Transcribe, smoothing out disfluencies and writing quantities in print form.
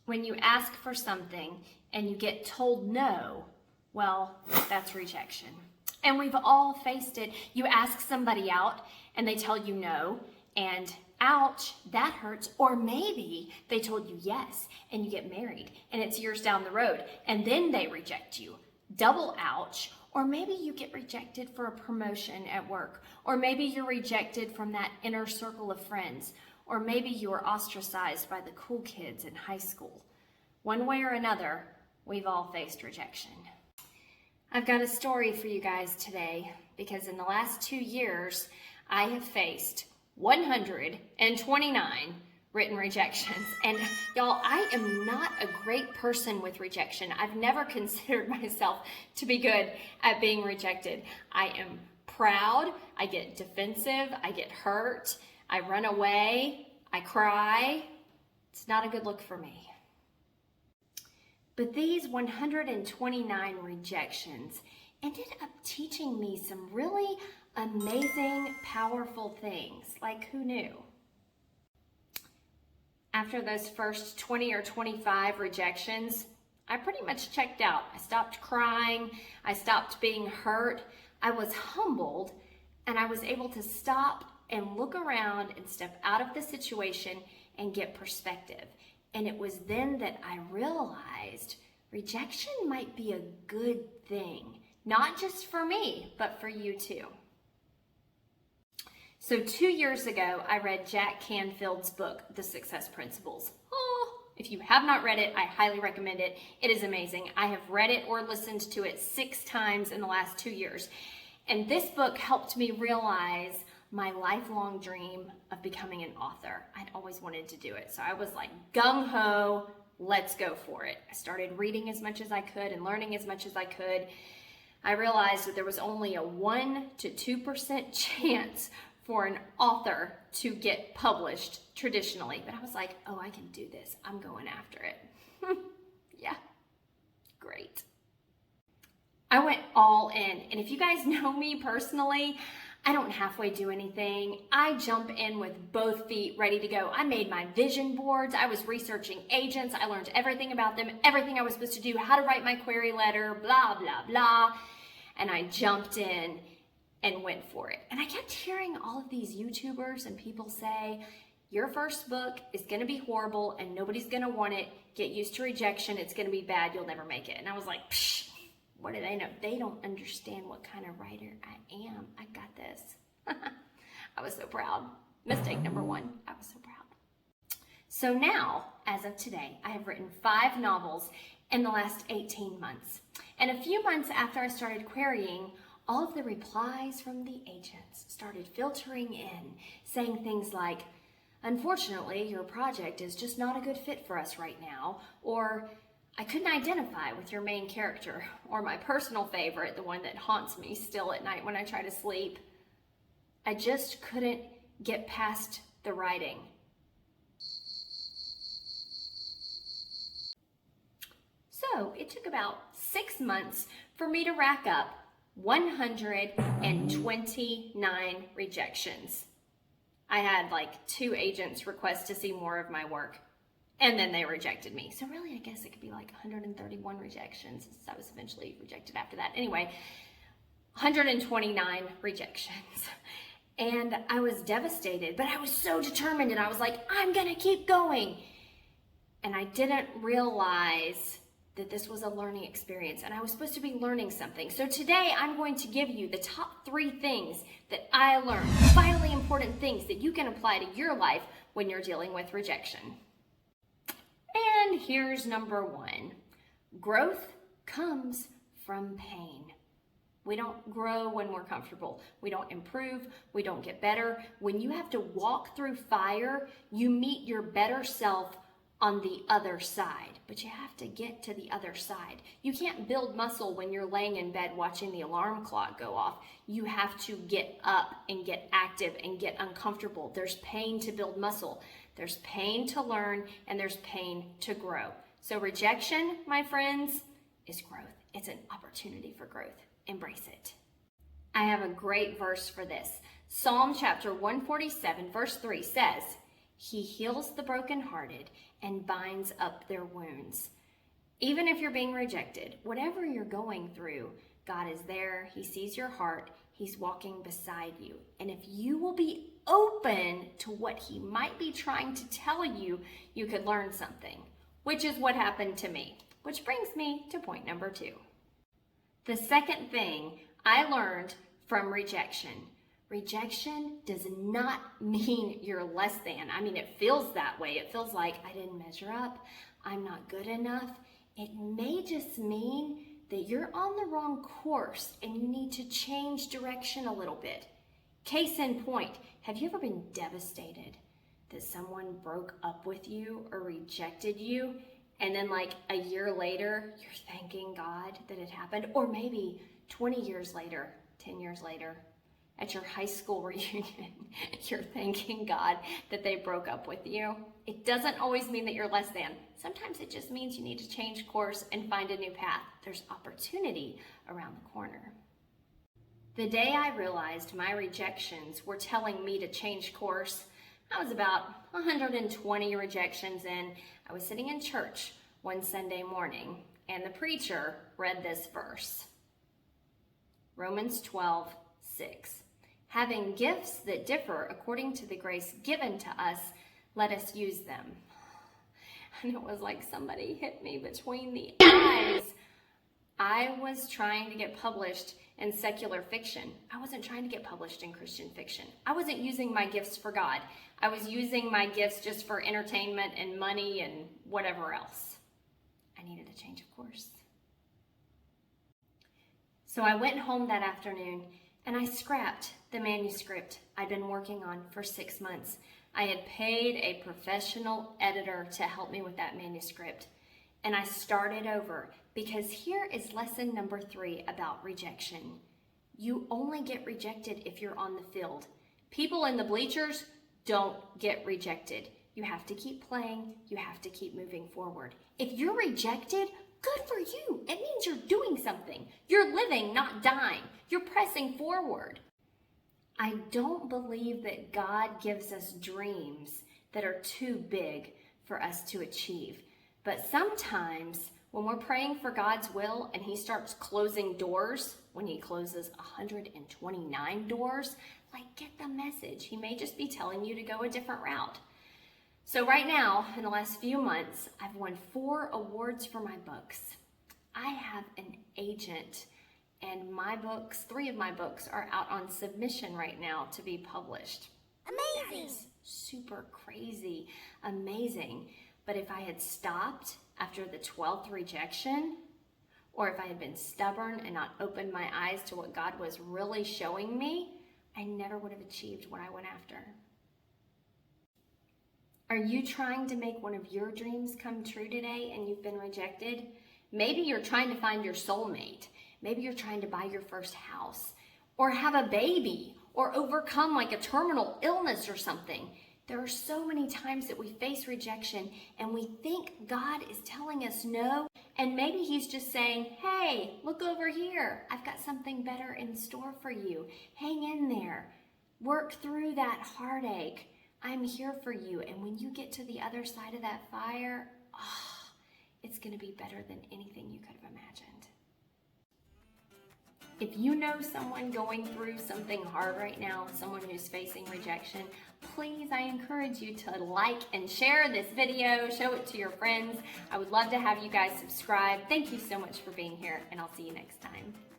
When you ask for something and you get told no, well, that's rejection. And we've all faced it. You ask somebody out and they tell you no, and ouch, that hurts. Or maybe they told you yes and you get married and it's years down the road and then they reject you. Double ouch. Or maybe you get rejected for a promotion at work. Or maybe you're rejected from that inner circle of friends. Or maybe you were ostracized by the cool kids in high school. One way or another, we've all faced rejection. I've got a story for you guys today because in the last 2 years, I have faced 129 written rejections. And y'all, I am not a great person with rejection. I've never considered myself to be good at being rejected. I am proud, I get defensive, I get hurt, I run away, I cry. It's not a good look for me. But these 129 rejections ended up teaching me some really amazing, powerful things. Like, who knew? After those first 20 or 25 rejections, I pretty much checked out. I stopped crying. I stopped being hurt. I was humbled, and I was able to stop and look around and step out of the situation and get perspective. And it was then that I realized rejection might be a good thing, not just for me, but for you too. So 2 years ago, I read Jack Canfield's book, The Success Principles. Oh, if you have not read it, I highly recommend it. It is amazing. I have read it or listened to it 6 times in the last 2 years. And this book helped me realize my lifelong dream of becoming an author. I'd always wanted to do it. So I was like, gung-ho, let's go for it. I started reading as much as I could and learning as much as I could. I realized that there was only a 1 to 2% chance for an author to get published traditionally. But I was like, oh, I can do this. I'm going after it. Yeah, great. I went all in. And if you guys know me personally, I don't halfway do anything. I jump in with both feet ready to go. I made my vision boards. I was researching agents. I learned everything about them, everything I was supposed to do, how to write my query letter, blah, blah, blah. And I jumped in and went for it. And I kept hearing all of these YouTubers and people say, your first book is gonna be horrible and nobody's gonna want it. Get used to rejection. It's gonna be bad. You'll never make it. And I was like, psh, what do they know? They don't understand what kind of writer I am. I got this. I was so proud. Mistake number 1, I was so proud. So now, as of today, I have written 5 novels in the last 18 months. And a few months after I started querying, all of the replies from the agents started filtering in, saying things like, unfortunately, your project is just not a good fit for us right now, or I couldn't identify with your main character, or my personal favorite, the one that haunts me still at night when I try to sleep. I just couldn't get past the writing. So it took about 6 months for me to rack up 129 rejections. I had like 2 agents request to see more of my work, and then they rejected me. So really, I guess it could be like 131 rejections, since I was eventually rejected after that. Anyway, 129 rejections. And I was devastated, but I was so determined, and I was like, I'm gonna keep going. And I didn't realize that this was a learning experience, and I was supposed to be learning something. So today, I'm going to give you the top 3 things that I learned, vitally important things that you can apply to your life when you're dealing with rejection. And here's number 1. Growth comes from pain. We don't grow when we're comfortable. We don't improve. We don't get better. When you have to walk through fire, you meet your better self on the other side. But you have to get to the other side. You can't build muscle when you're laying in bed watching the alarm clock go off. You have to get up and get active and get uncomfortable. There's pain to build muscle. There's pain to learn, and there's pain to grow. So rejection, my friends, is growth. It's an opportunity for growth. Embrace it. I have a great verse for this. Psalm chapter 147, verse 3 says, He heals the brokenhearted and binds up their wounds. Even if you're being rejected, whatever you're going through, God is there. He sees your heart. He's walking beside you. And if you will be open to what he might be trying to tell you, you could learn something, which is what happened to me. Which brings me to point number 2. The second thing I learned from rejection. Rejection does not mean you're less than. I mean, it feels that way. It feels like I didn't measure up. I'm not good enough. It may just mean that you're on the wrong course and you need to change direction a little bit. Case in point, have you ever been devastated that someone broke up with you or rejected you, and then like a year later, you're thanking God that it happened? Or maybe 20 years later, 10 years later, at your high school reunion, you're thanking God that they broke up with you. It doesn't always mean that you're less than. Sometimes it just means you need to change course and find a new path. There's opportunity around the corner. The day I realized my rejections were telling me to change course, I was about 120 rejections in. I was sitting in church one Sunday morning, and the preacher read this verse. Romans 12:6. Having gifts that differ according to the grace given to us, let us use them. And it was like somebody hit me between the eyes. I was trying to get published in secular fiction. I wasn't trying to get published in Christian fiction. I wasn't using my gifts for God. I was using my gifts just for entertainment and money and whatever else. I needed a change of course. So I went home that afternoon and I scrapped the manuscript I'd been working on for 6 months. I had paid a professional editor to help me with that manuscript. And I started over, because here is lesson number 3 about rejection. You only get rejected if you're on the field. People in the bleachers don't get rejected. You have to keep playing. You have to keep moving forward. If you're rejected, good for you. It means you're doing something. You're living, not dying. You're pressing forward. I don't believe that God gives us dreams that are too big for us to achieve. But sometimes when we're praying for God's will and he starts closing doors, when he closes 129 doors, like, get the message. He may just be telling you to go a different route. So right now, in the last few months, I've won 4 awards for my books. I have an agent, and my books, 3 of my books, are out on submission right now to be published. Amazing! That is super crazy, amazing. But if I had stopped after the 12th rejection, or if I had been stubborn and not opened my eyes to what God was really showing me, I never would have achieved what I went after. Are you trying to make one of your dreams come true today and you've been rejected? Maybe you're trying to find your soulmate. Maybe you're trying to buy your first house, or have a baby, or overcome like a terminal illness or something. There are so many times that we face rejection and we think God is telling us no, and maybe he's just saying, hey, look over here. I've got something better in store for you. Hang in there. Work through that heartache. I'm here for you. And when you get to the other side of that fire, it's going to be better than anything you could have imagined. If you know someone going through something hard right now, someone who's facing rejection, please, I encourage you to like and share this video, show it to your friends. I would love to have you guys subscribe. Thank you so much for being here, and I'll see you next time.